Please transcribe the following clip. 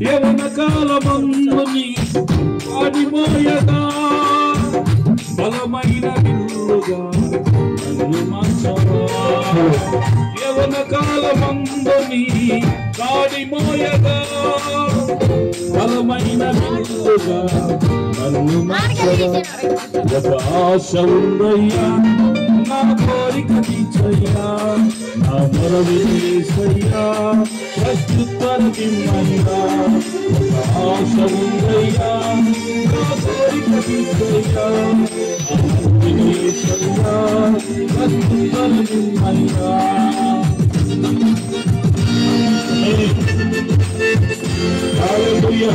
యవన కాలమందుని ఆడిపోయగా బలమైన విల్లుగా నన్ను మార్చవా యవన కాలమందుని ఆడిపోయగా బలమైన విల్లుగా నన్ను మార్చవా ఒక ఆశ ఉందయ్యా నా కోరిక తీర్చయ్యా నా మొరవిసయ్యా ప్రస్తుతమయ్యా ఒక ఆశ ఉందయ్యా నా కోరిక తీర్చయ్యా మొరవిసయ్యా ప్రస్తుతమయ్యా హల్లెలూయా